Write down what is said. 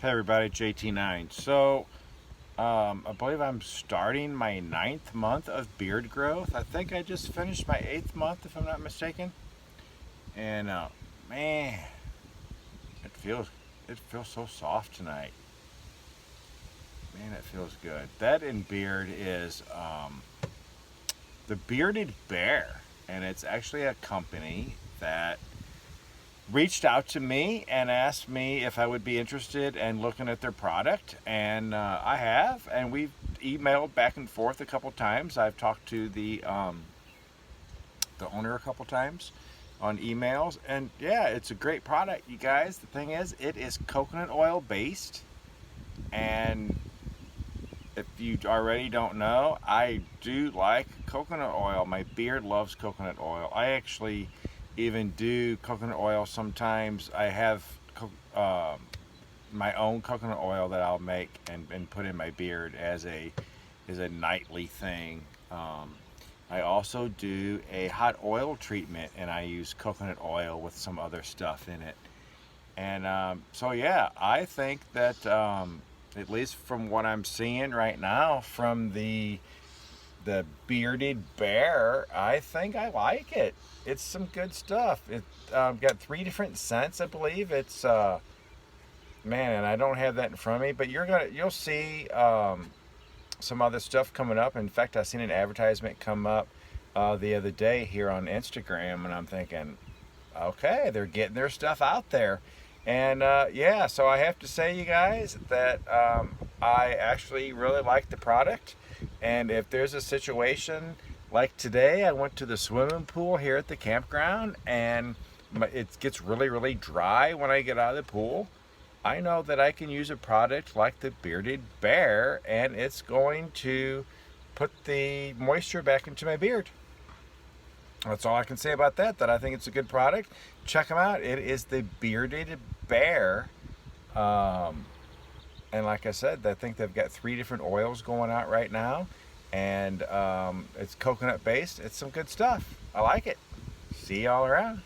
Hey everybody, JT9. So, I believe I'm starting my 9th month of beard growth. I think I just finished my 8th month, if I'm not mistaken. And man, it feels it feels so soft tonight. Man, it feels good. That in beard is the Bearded Bear, and it's actually a company that reached out to me and asked me if I would be interested in looking at their product, and I have, and we've emailed back and forth a couple times. I've talked to the owner a couple times on emails, and yeah, it's a great product, you guys. The thing is, it is coconut oil based, and if you already don't know, I do like coconut oil. My beard loves coconut oil. I actually even do coconut oil sometimes. I have my own coconut oil that I'll make and put in my beard as a nightly thing. I also do a hot oil treatment, and I use coconut oil with some other stuff in it. And so yeah, I think that at least from what I'm seeing right now from the Bearded Bear, I think I like it. It's some good stuff. It got 3 different scents, I believe. It's man, and I don't have that in front of me, but you'll see some other stuff coming up. In fact, I seen an advertisement come up the other day here on Instagram, and I'm thinking, okay, they're getting their stuff out there. And yeah, so I have to say, you guys, that I actually really like the product. And if there's a situation like today, I went to the swimming pool here at the campground, and it gets really, really dry when I get out of the pool. I know that I can use a product like the Bearded Bear, and it's going to put the moisture back into my beard. That's all I can say about that. That I think it's a good product. Check them out. It is the Bearded Bear. Um, and like I said, I think they've got 3 different oils going out right now. And it's coconut based. It's some good stuff. I like it. See y'all around.